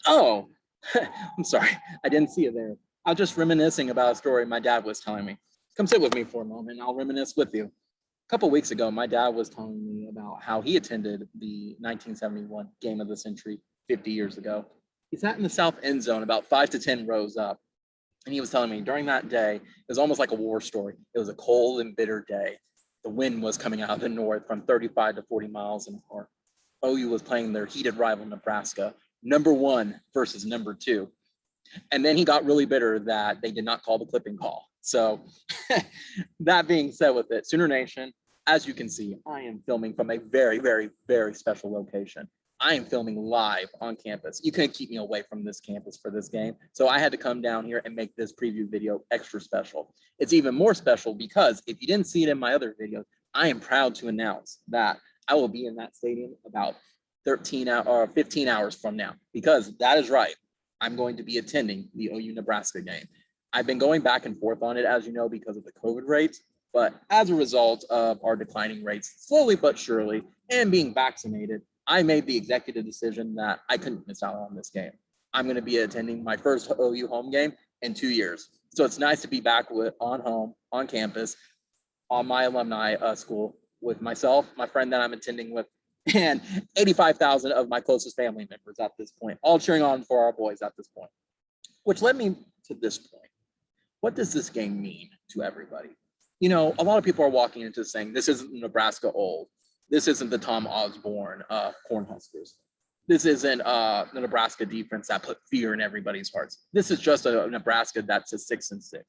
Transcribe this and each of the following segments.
Oh, I'm sorry. I didn't see it there. I was just reminiscing about a story my dad was telling me. Come sit with me for a moment and I'll reminisce with you. A couple weeks ago, my dad was telling me about how he attended the 1971 game of the century 50 years ago. He sat in the south end zone about 5 to 10 rows up. And he was telling me during that day, it was almost like a war story. It was a cold and bitter day. The wind was coming out of the north from 35 to 40 miles an hour. OU was playing their heated rival, Nebraska, number one versus number two. And then he got really bitter that they did not call the clipping call. So that being said with it, Sooner Nation, as you can see, I am filming from a very, very, very special location. I am filming live on campus. You couldn't keep me away from this campus for this game. So I had to come down here and make this preview video extra special. It's even more special because if you didn't see it in my other videos, I am proud to announce that I will be in that stadium about 15 hours from now, because that is right. I'm going to be attending the OU Nebraska game. I've been going back and forth on it, as you know, because of the COVID rates. But as a result of our declining rates, slowly but surely, and being vaccinated, I made the executive decision that I couldn't miss out on this game. I'm going to be attending my first OU home game in 2 years. So it's nice to be back on campus, on my alumni school with myself, my friend that I'm attending with, and 85,000 of my closest family members at this point, all cheering on for our boys at this point. Which led me to this point. What does this game mean to everybody? You know, a lot of people are walking into saying, this isn't Nebraska old. This isn't the Tom Osborne Cornhuskers. This isn't the Nebraska defense that put fear in everybody's hearts. This is just a Nebraska that's a 6-6.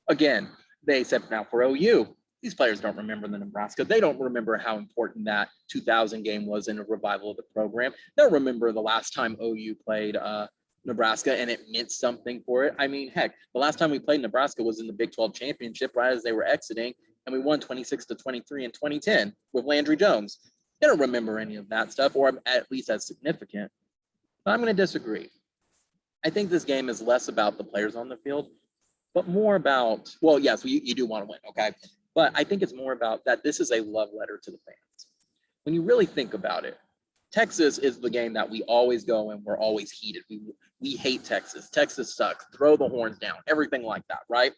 Again, they said now for OU, these players don't remember the Nebraska. They don't remember how important that 2000 game was in a revival of the program. They'll remember the last time OU played Nebraska and it meant something for it. I mean, heck, the last time we played Nebraska was in the Big 12 championship right as they were exiting, and we won 26-23 in 2010 with Landry Jones. They don't remember any of that stuff, or at least as significant. But I'm going to disagree. I think this game is less about the players on the field, but more about, well, yes, you do want to win, okay? But I think it's more about that this is a love letter to the fans. When you really think about it, Texas is the game that we always go and we're always heated. We hate Texas. Texas sucks. Throw the horns down, everything like that, right?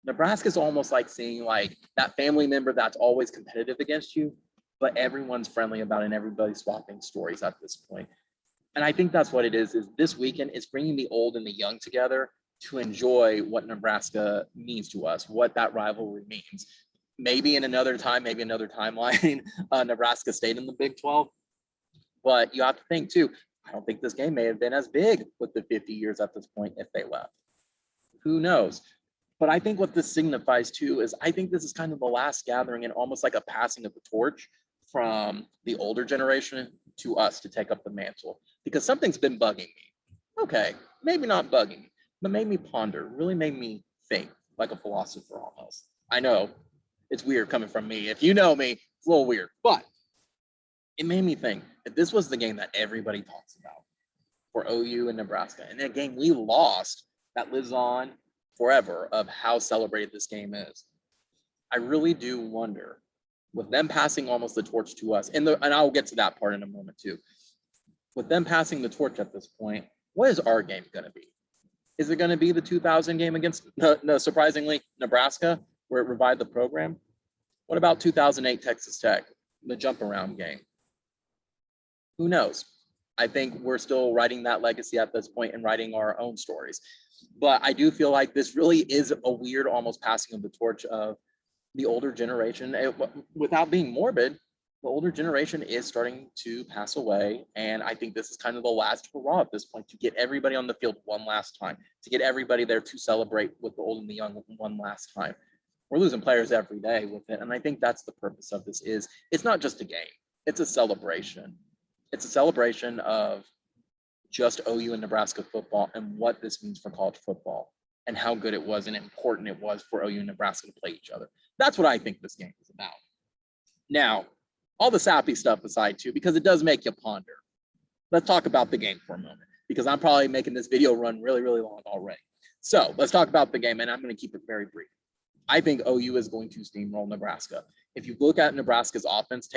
Nebraska is almost like seeing like that family member that's always competitive against you, but everyone's friendly about it and everybody's swapping stories at this point. And I think that's what it is this weekend is bringing the old and the young together to enjoy what Nebraska means to us, what that rivalry means. Maybe in another time, maybe another timeline, Nebraska stayed in the Big 12. But you have to think too, I don't think this game may have been as big with the 50 years at this point if they left. Who knows? But I think what this signifies too is I think this is kind of the last gathering and almost like a passing of the torch from the older generation to us to take up the mantle, because something's been bugging me. Okay, maybe not bugging me, but made me ponder, really made me think like a philosopher almost. I know it's weird coming from me. If you know me, it's a little weird, but it made me think that this was the game that everybody talks about for OU and Nebraska. And that game we lost that lives on forever of how celebrated this game is. I really do wonder, with them passing almost the torch to us, and I'll get to that part in a moment too. With them passing the torch at this point, what is our game going to be? Is it going to be the 2000 game against, no, surprisingly, Nebraska, where it revived the program? What about 2008 Texas Tech, the jump around game? Who knows? I think we're still writing that legacy at this point and writing our own stories. But I do feel like this really is a weird, almost passing of the torch of the older generation. Without being morbid, the older generation is starting to pass away. And I think this is kind of the last hurrah at this point to get everybody on the field one last time, to get everybody there to celebrate with the old and the young one last time. We're losing players every day with it. And I think that's the purpose of this is it's not just a game, it's a celebration. It's a celebration of just OU and Nebraska football and what this means for college football and how good it was and important it was for OU and Nebraska to play each other. That's what I think this game is about. Now, all the sappy stuff aside too, because it does make you ponder. Let's talk about the game for a moment, because I'm probably making this video run really, really long already. So let's talk about the game, and I'm going to keep it very brief. I think OU is going to steamroll Nebraska. If you look at Nebraska's offense,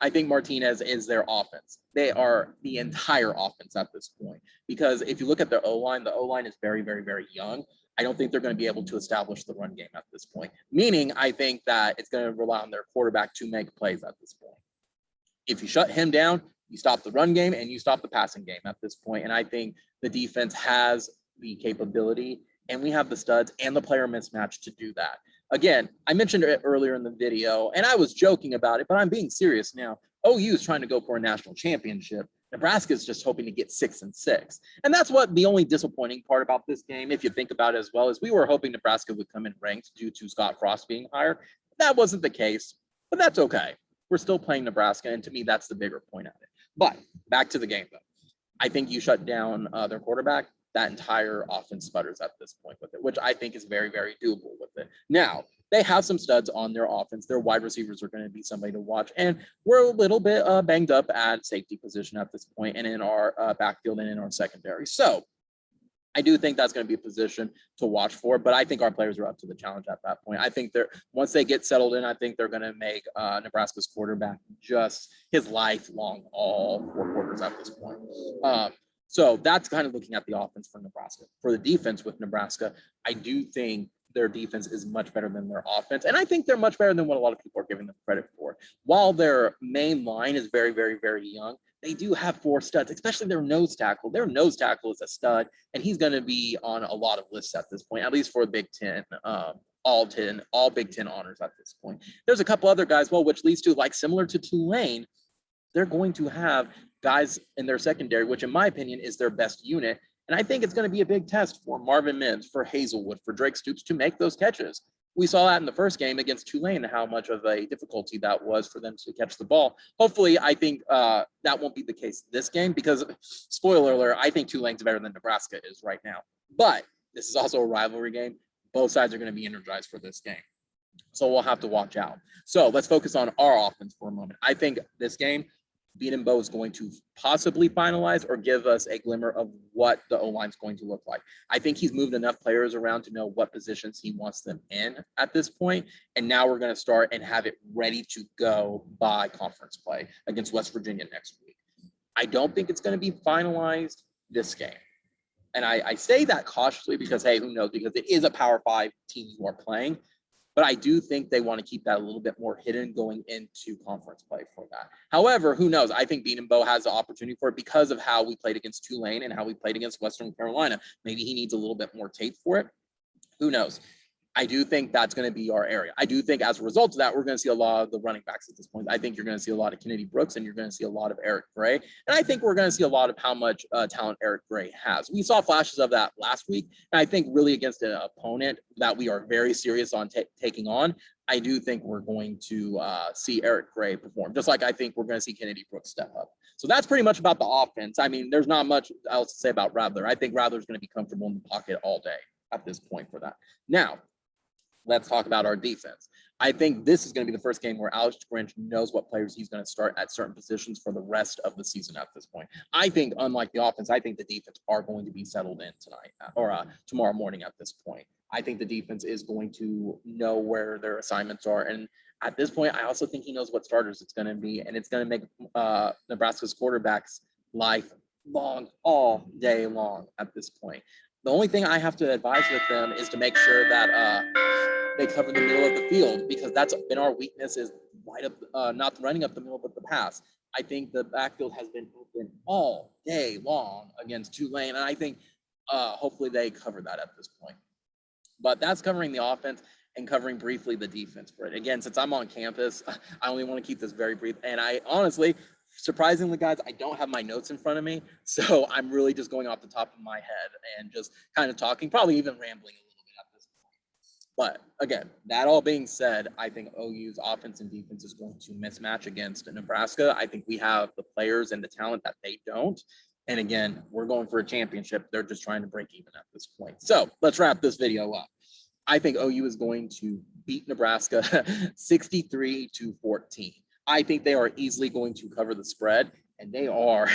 I think Martinez is their offense. They are the entire offense at this point. Because if you look at their O-line, the O-line is very, very, very young. I don't think they're going to be able to establish the run game at this point. Meaning, I think that it's going to rely on their quarterback to make plays at this point. If you shut him down, you stop the run game and you stop the passing game at this point. And I think the defense has the capability, and we have the studs and the player mismatch to do that. Again, I mentioned it earlier in the video, and I was joking about it, but I'm being serious now. OU is trying to go for a national championship. Nebraska is just hoping to get 6-6. And that's what the only disappointing part about this game, if you think about it as well, is we were hoping Nebraska would come in ranked due to Scott Frost being hired. That wasn't the case, but that's okay. We're still playing Nebraska, and to me, that's the bigger point of it. But back to the game, though. I think you shut down their quarterback, that entire offense sputters at this point with it, which I think is very, very doable with it. Now, they have some studs on their offense. Their wide receivers are going to be somebody to watch. And we're a little bit banged up at safety position at this point and in our backfield and in our secondary. So I do think that's going to be a position to watch for, but I think our players are up to the challenge at that point. I think once they get settled in, I think they're going to make Nebraska's quarterback just his lifelong all four quarters at this point. So that's kind of looking at the offense for Nebraska. For the defense with Nebraska, I do think their defense is much better than their offense. And I think they're much better than what a lot of people are giving them credit for. While their main line is very, very, very young, they do have 4 studs, especially their nose tackle. Their nose tackle is a stud, and he's going to be on a lot of lists at this point, at least for Big Ten, all Big Ten honors at this point. There's a couple other guys, well, which leads to, like, similar to Tulane, they're going to have guys in their secondary, which in my opinion is their best unit. And I think it's going to be a big test for Marvin Mims, for Hazelwood, for Drake Stoops to make those catches. We saw that in the first game against Tulane, how much of a difficulty that was for them to catch the ball. Hopefully, I think that won't be the case this game because, spoiler alert, I think Tulane's better than Nebraska is right now. But this is also a rivalry game. Both sides are going to be energized for this game. So we'll have to watch out. So let's focus on our offense for a moment. I think this game, Beat Bo is going to possibly finalize or give us a glimmer of what the O-line is going to look like. I think he's moved enough players around to know what positions he wants them in at this point. And now we're going to start and have it ready to go by conference play against West Virginia next week. I don't think it's going to be finalized this game. And I say that cautiously because, hey, who knows? Because it is a Power 5 team you are playing. But I do think they want to keep that a little bit more hidden going into conference play for that. However, who knows? I think Bean and Bo has the opportunity for it because of how we played against Tulane and how we played against Western Carolina. Maybe he needs a little bit more tape for it. Who knows? I do think that's going to be our area. I do think as a result of that, we're going to see a lot of the running backs at this point. I think you're going to see a lot of Kennedy Brooks and you're going to see a lot of Eric Gray. And I think we're going to see a lot of how much talent Eric Gray has. We saw flashes of that last week. And I think really against an opponent that we are very serious on taking on, I do think we're going to see Eric Gray perform, just like I think we're going to see Kennedy Brooks step up. So that's pretty much about the offense. I mean, there's not much else to say about Rattler. I think Rattler's going to be comfortable in the pocket all day at this point for that. Now, let's talk about our defense. I think this is going to be the first game where Alex Grinch knows what players he's going to start at certain positions for the rest of the season at this point. I think, unlike the offense, I think the defense are going to be settled in tonight or tomorrow morning at this point. I think the defense is going to know where their assignments are. And at this point, I also think he knows what starters it's going to be. And it's going to make Nebraska's quarterback's life long, all day long at this point. The only thing I have to advise with them is to make sure that they cover the middle of the field because that's been our weakness is right up, not running up the middle, but the pass. I think the backfield has been open all day long against Tulane, and I think hopefully they cover that at this point. But that's covering the offense and covering briefly the defense for it. Again, since I'm on campus, I only want to keep this very brief. And I honestly, surprisingly, guys, I don't have my notes in front of me. So I'm really just going off the top of my head and just kind of talking, probably even rambling a little bit at this point. But again, that all being said, I think OU's offense and defense is going to mismatch against Nebraska. I think we have the players and the talent that they don't. And again, we're going for a championship. They're just trying to break even at this point. So let's wrap this video up. I think OU is going to beat Nebraska 63-14. I think they are easily going to cover the spread, and they are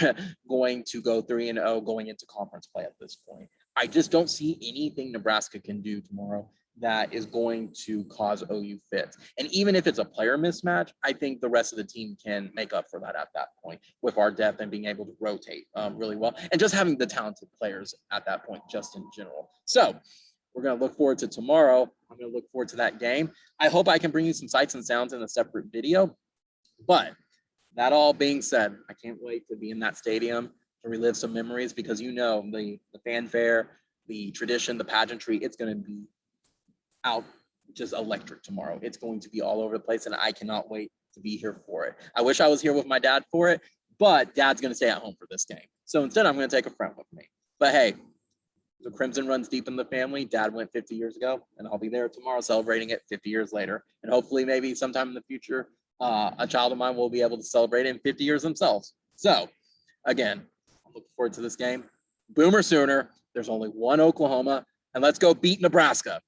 going to go 3-0 going into conference play at this point. I just don't see anything Nebraska can do tomorrow that is going to cause OU fits. And even if it's a player mismatch, I think the rest of the team can make up for that at that point with our depth and being able to rotate really well and just having the talented players at that point just in general. So we're going to look forward to tomorrow. I'm going to look forward to that game. I hope I can bring you some sights and sounds in a separate video. But that all being said, I can't wait to be in that stadium to relive some memories because the fanfare, the tradition, the pageantry, it's going to be out just electric tomorrow. It's going to be all over the place, and I cannot wait to be here for it. I wish I was here with my dad for it, but Dad's going to stay at home for this game. So instead, I'm going to take a friend with me. But hey, the Crimson runs deep in the family. Dad went 50 years ago, and I'll be there tomorrow celebrating it 50 years later. And hopefully maybe sometime in the future, a child of mine will be able to celebrate it in 50 years themselves. So again, I'm looking forward to this game. Boomer Sooner. There's only one Oklahoma, and let's go beat Nebraska.